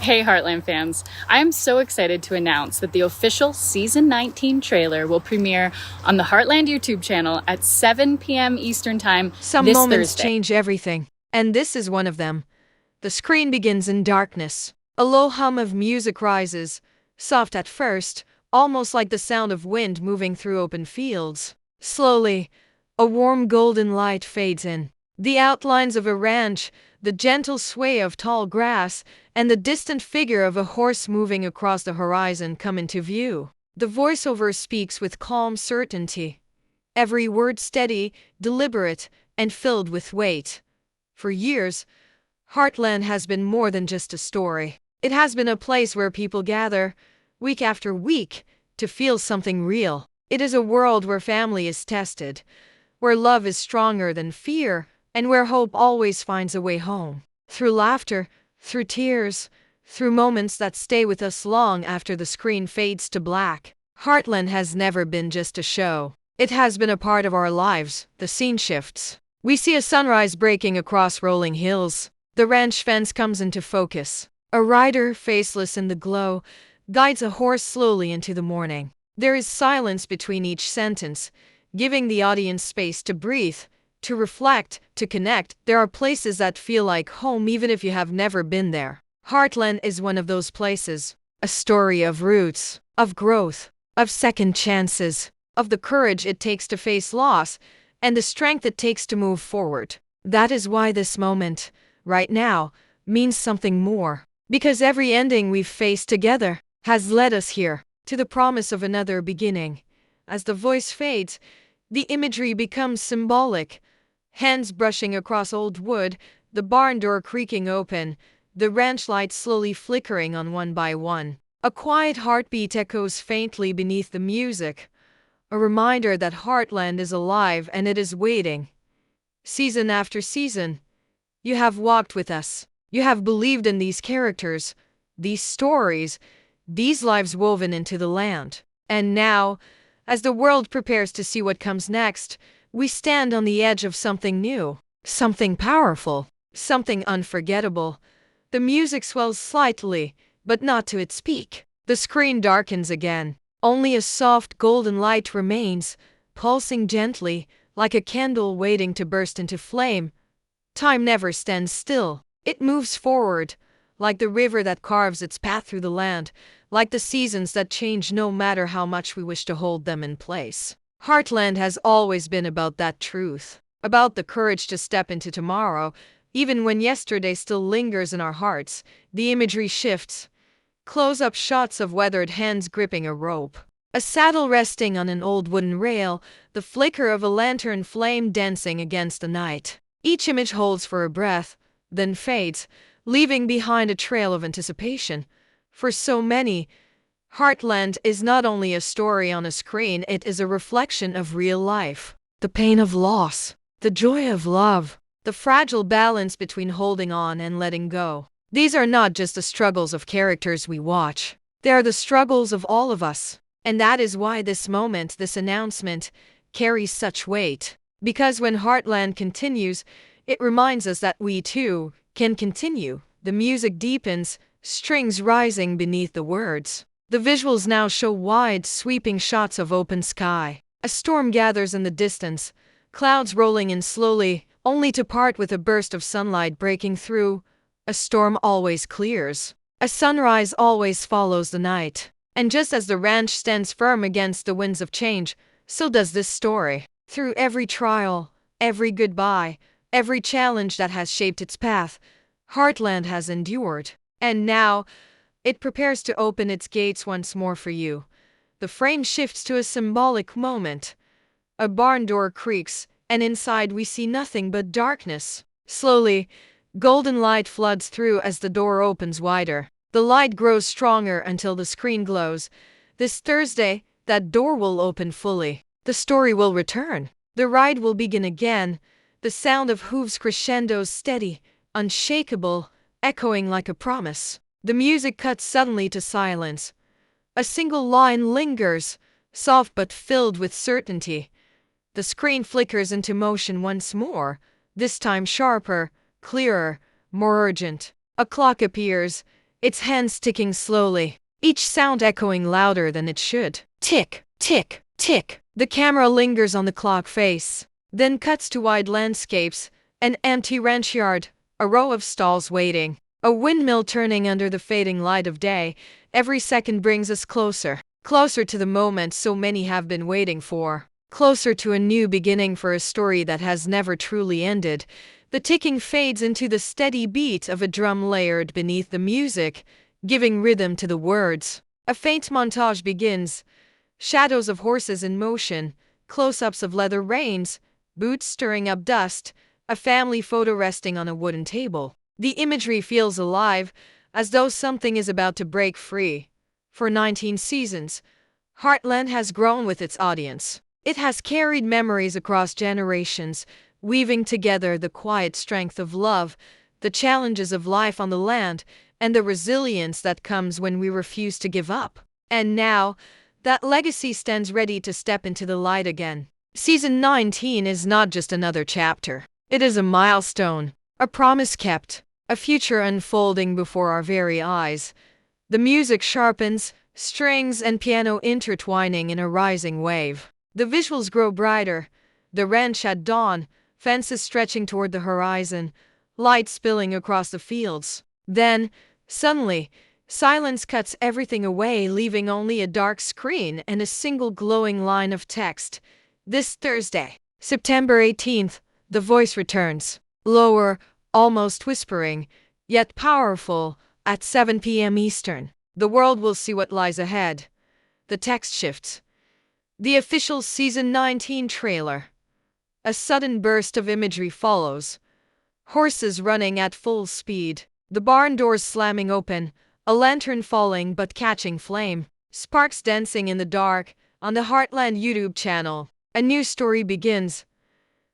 Hey Heartland fans, I am so excited to announce that the official Season 19 trailer will premiere on the Heartland YouTube channel at 7 p.m. Eastern Time Some this moments Thursday. change everything, and this is one of them. The screen begins in darkness. A low hum of music rises, soft at first, almost like the sound of wind moving through open fields. Slowly, a warm golden light fades in. The outlines of a ranch, the gentle sway of tall grass, and the distant figure of a horse moving across the horizon come into view. The voiceover speaks with calm certainty, every word steady, deliberate, and filled with weight. For years, Heartland has been more than just a story. It has been a place where people gather, week after week, to feel something real. It is a world where family is tested, where love is stronger than fear, and where hope always finds a way home. Through laughter, through tears, through moments that stay with us long after the screen fades to black. Heartland has never been just a show. It has been a part of our lives. The scene shifts. We see a sunrise breaking across rolling hills. The ranch fence comes into focus. A rider, faceless in the glow, guides a horse slowly into the morning. There is silence between each sentence, giving the audience space to breathe, to reflect, to connect. There are places that feel like home even if you have never been there. Heartland is one of those places. A story of roots, of growth, of second chances, of the courage it takes to face loss, and the strength it takes to move forward. That is why this moment, right now, means something more. Because every ending we've faced together has led us here, to the promise of another beginning. As the voice fades, the imagery becomes symbolic. Hands brushing across old wood, the barn door creaking open, the ranch lights slowly flickering on one by one. A quiet heartbeat echoes faintly beneath the music, a reminder that Heartland is alive and it is waiting. Season after season, you have walked with us. You have believed in these characters, these stories, these lives woven into the land. And now, as the world prepares to see what comes next, we stand on the edge of something new, something powerful, something unforgettable. The music swells slightly, but not to its peak. The screen darkens again. Only a soft golden light remains, pulsing gently, like a candle waiting to burst into flame. Time never stands still. It moves forward, like the river that carves its path through the land, like the seasons that change no matter how much we wish to hold them in place. Heartland has always been about that truth, about the courage to step into tomorrow, even when yesterday still lingers in our hearts. The imagery shifts. Close-up shots of weathered hands gripping a rope, a saddle resting on an old wooden rail, the flicker of a lantern flame dancing against the night. Each image holds for a breath, then fades, leaving behind a trail of anticipation. For so many, Heartland is not only a story on a screen, it is a reflection of real life. The pain of loss, the joy of love, the fragile balance between holding on and letting go. These are not just the struggles of characters we watch. They are the struggles of all of us. And that is why this moment, this announcement, carries such weight. Because when Heartland continues, it reminds us that we too can continue. The music deepens, strings rising beneath the words. The visuals now show wide, sweeping shots of open sky. A storm gathers in the distance, clouds rolling in slowly, only to part with a burst of sunlight breaking through. A storm always clears. A sunrise always follows the night. And just as the ranch stands firm against the winds of change, so does this story. Through every trial, every goodbye, every challenge that has shaped its path, Heartland has endured. And now, it prepares to open its gates once more for you. The frame shifts to a symbolic moment. A barn door creaks, and inside we see nothing but darkness. Slowly, golden light floods through as the door opens wider. The light grows stronger until the screen glows. This Thursday, that door will open fully. The story will return. The ride will begin again. The sound of hooves crescendos steady, unshakable, echoing like a promise. The music cuts suddenly to silence. A single line lingers, soft but filled with certainty. The screen flickers into motion once more, this time sharper, clearer, more urgent. A clock appears, its hands ticking slowly, each sound echoing louder than it should. Tick, tick, tick. The camera lingers on the clock face, then cuts to wide landscapes, an empty ranch yard, a row of stalls waiting, a windmill turning under the fading light of day. Every second brings us closer, closer to the moment so many have been waiting for, closer to a new beginning for a story that has never truly ended. The ticking fades into the steady beat of a drum layered beneath the music, giving rhythm to the words. A faint montage begins. Shadows of horses in motion, close-ups of leather reins, boots stirring up dust, a family photo resting on a wooden table. The imagery feels alive, as though something is about to break free. For 19 seasons, Heartland has grown with its audience. It has carried memories across generations, weaving together the quiet strength of love, the challenges of life on the land, and the resilience that comes when we refuse to give up. And now, that legacy stands ready to step into the light again. Season 19 is not just another chapter. It is a milestone, a promise kept, a future unfolding before our very eyes. The music sharpens, strings and piano intertwining in a rising wave. The visuals grow brighter. The ranch at dawn, fences stretching toward the horizon, light spilling across the fields. Then, suddenly, silence cuts everything away, leaving only a dark screen and a single glowing line of text. This Thursday, September 18th, the voice returns. Lower, almost whispering, yet powerful, at 7 p.m. Eastern. The world will see what lies ahead. The text shifts. The official Season 19 trailer. A sudden burst of imagery follows. Horses running at full speed. The barn doors slamming open. A lantern falling but catching flame. Sparks dancing in the dark. On the Heartland YouTube channel, a new story begins.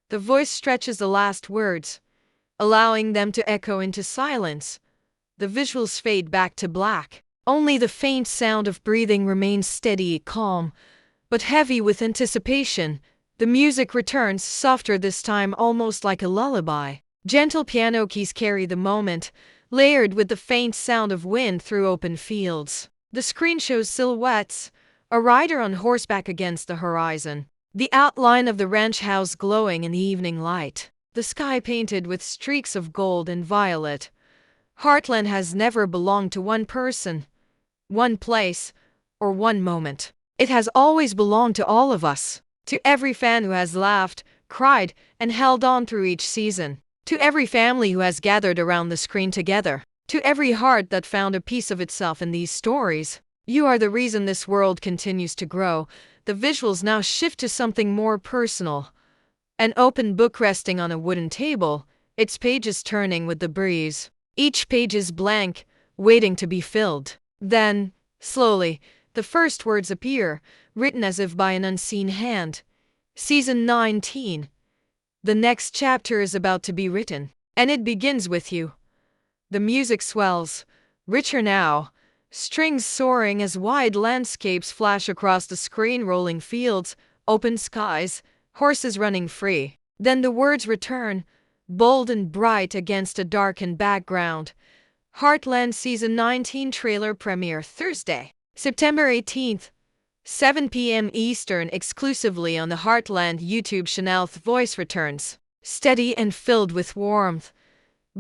The voice stretches the last words, allowing them to echo into silence. The visuals fade back to black. Only the faint sound of breathing remains steady, calm, but heavy with anticipation. The music returns, softer this time, almost like a lullaby. Gentle piano keys carry the moment, layered with the faint sound of wind through open fields. The screen shows silhouettes, a rider on horseback against the horizon, the outline of the ranch house glowing in the evening light, the sky painted with streaks of gold and violet. Heartland has never belonged to one person, one place, or one moment. It has always belonged to all of us, to every fan who has laughed, cried, and held on through each season, to every family who has gathered around the screen together, to every heart that found a piece of itself in these stories. You are the reason this world continues to grow. The visuals now shift to something more personal. An open book resting on a wooden table, its pages turning with the breeze. Each page is blank, waiting to be filled. Then, slowly, the first words appear, written as if by an unseen hand. Season 19. The next chapter is about to be written, and it begins with you. The music swells, richer now, strings soaring as wide landscapes flash across the screen, rolling fields, open skies, horses running free. Then the words return, bold and bright against a darkened background. Heartland Season 19 trailer premiere Thursday, September 18th, 7 p.m. Eastern, exclusively on the Heartland YouTube channel. The voice returns, steady and filled with warmth.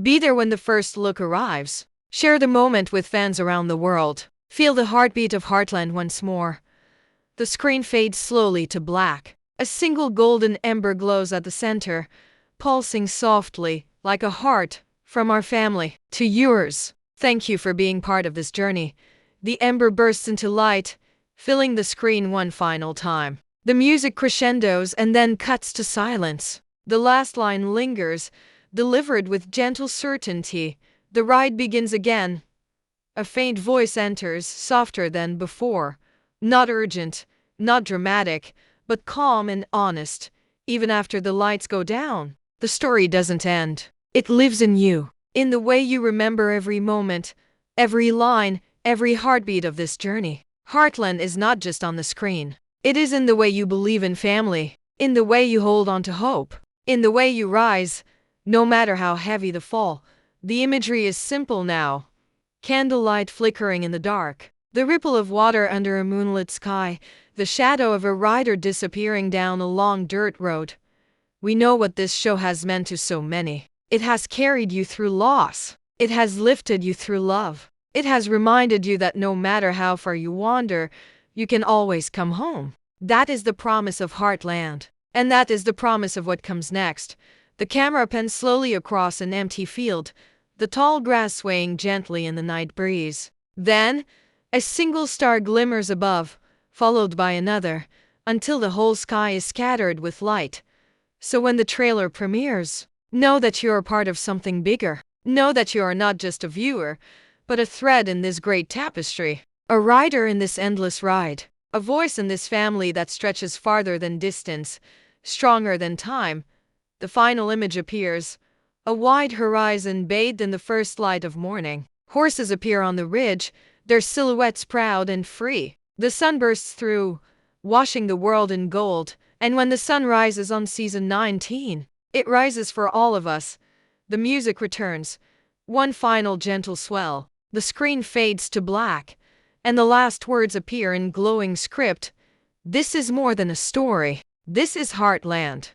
Be there when the first look arrives. Share the moment with fans around the world. Feel the heartbeat of Heartland once more. The screen fades slowly to black. A single golden ember glows at the center, pulsing softly, like a heart, from our family to yours. Thank you for being part of this journey. The ember bursts into light, filling the screen one final time. The music crescendos and then cuts to silence. The last line lingers, delivered with gentle certainty. The ride begins again. A faint voice enters, softer than before. Not urgent, not dramatic, but calm and honest. Even after the lights go down, the story doesn't end. It lives in you, in the way you remember every moment, every line, every heartbeat of this journey. Heartland is not just on the screen. It is in the way you believe in family, in the way you hold on to hope, in the way you rise, no matter how heavy the fall. The imagery is simple now. candlelight flickering in the dark, the ripple of water under a moonlit sky, the shadow of a rider disappearing down a long dirt road. We know what this show has meant to so many. It has carried you through loss. It has lifted you through love. It has reminded you that no matter how far you wander, you can always come home. That is the promise of Heartland. And that is the promise of what comes next. The camera pans slowly across an empty field, the tall grass swaying gently in the night breeze. Then, a single star glimmers above, followed by another, until the whole sky is scattered with light. So when the trailer premieres, know that you are part of something bigger. Know that you are not just a viewer, but a thread in this great tapestry. A rider in this endless ride. A voice in this family that stretches farther than distance, stronger than time. The final image appears. A wide horizon bathed in the first light of morning. Horses appear on the ridge, their silhouettes proud and free. The sun bursts through, washing the world in gold. And when the sun rises on season 19, it rises for all of us. The music returns. One final gentle swell. The screen fades to black, and the last words appear in glowing script. This is more than a story. This is Heartland.